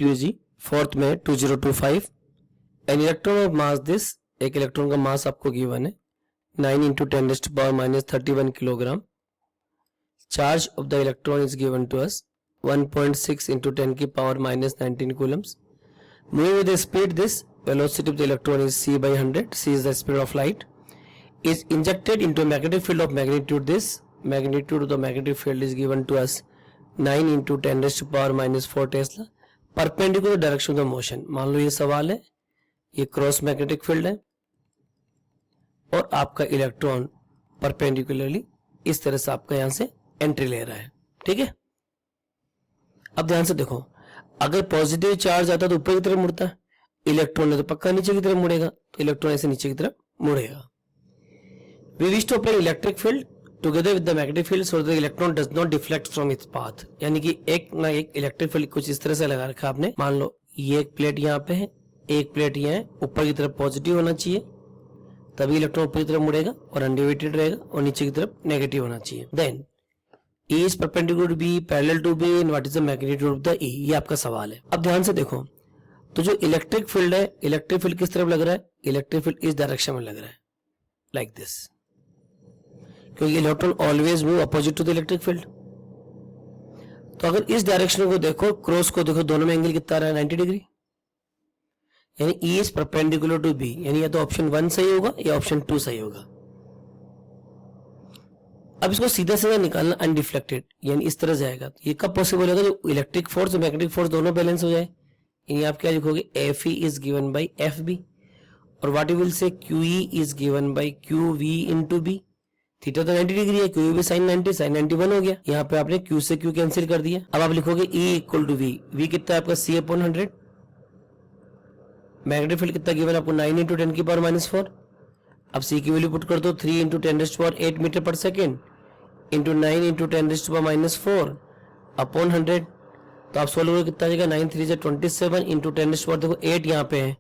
2g, fourth में 2025, an electron of mass this, एक electron का मास आपको गिवन है 9 into 10 raised to power minus 31 kilogram. Charge of the electron is given to us 1.6 into 10 की power minus 19 coulombs. Moving with the speed, this velocity of the electron is c by 100. C is the speed of light. Is injected into a magnetic field of magnitude. This magnitude of the magnetic field is given to us 9 into 10 raised to power minus 4 Tesla. Perpendicular direction of the motion. मान लो ये सवाल है, ये cross magnetic field है और आपका electron perpendicularly इस तरह से आपका यहां से एंट्री ले रहा है, ठीक है। अब ध्यान से देखो, अगर पॉजिटिव चार्ज आता है तो ऊपर की तरफ मुड़ता है, इलेक्ट्रॉन है तो पक्का नीचे की तरफ मुड़ेगा, तो इलेक्ट्रॉन ऐसे नीचे की तरफ मुड़ेगा। We wish to apply electric field together with the magnetic field so that electron does not deflect from its path, यानी कि एक ना एक इलेक्ट्रिक फील्ड कुछ इस तरह से लगा रखा आपने। मान लो ये एक प्लेट यहाँ पे है, एक प्लेट यहाँ है, ऊपर की तरफ पॉजिटिव होना चाहिए तभी इलेक्ट्रॉन ऊपर की तरफ मुड़ेगा और अनडिवाइडेड रहेगा, और नीचे की तरफ नेगेटिव होना चाहिए। Then E is perpendicular to B, parallel to B, and what is the magnitude of the E? ये आपका सवाल है। अब ध्यान से देखो, तो जो इलेक्ट्रिक फील्ड है, इलेक्ट्रिक फील्ड किस तरफ लग रहा है? इलेक्ट्रिक फील्ड इस डायरेक्शन में लग रहा है, लाइक दिस, क्योंकि electron always move opposite to the electric field. तो अगर इस डायरेक्शन को देखो, क्रॉस को देखो, दोनों में एंगल कितना आ रहा है? 90 डिग्री, यानी E is perpendicular to B, यानी या तो ऑप्शन 1 सही होगा या ऑप्शन 2 सही होगा। अब इसको सीधा सीधा निकालना अनडिफ्लेक्टेड, यानी इस तरह जाएगा। ये कब पॉसिबल होगा? जो इलेक्ट्रिक फोर्स और मैग्नेटिक फोर्स दोनों बैलेंस हो जाए। यानी आप क्या लिखोगे? FE is given by FB, और what you will say QE is given by QV into B। Theta तो 90 डिग्री है, QE भी sin 90, sin 91 हो गया। यहाँ पे आपने Q से Q कैंसिल कर दिया। अब आप लिखोगे E equal to V। V कितना है आपका? C/100। मैग्नेटिक फील्ड कितना गिवन आपको? 9 इंटू 10 की पावर माइनस 4। अब C की वैल्यू पुट कर दो, 3 into 10 raised to power 8 metre per second into 9 into 10 raised to power minus 4 upon 100। तो आप सोल्व करोगे कितना आ जाएगा? 9 3 27 इंटू 10 रेज़्ड टू पावर, देखो 8 यहाँ पे है,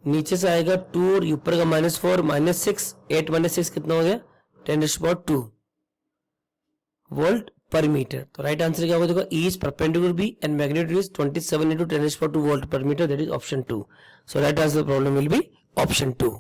नीचे से आएगा 2 और ऊपर का -4 -6, 8 - 6 कितना हो गया? 10 रेज़्ड टू पावर 2 वोल्ट पर मीटर। तो राइट आंसर क्या होगा? देखो E is perpendicular B and magnitude is 27 into 10 raised to power 2 volt per meter, that is option 2. So right answer of the problem will be option 2.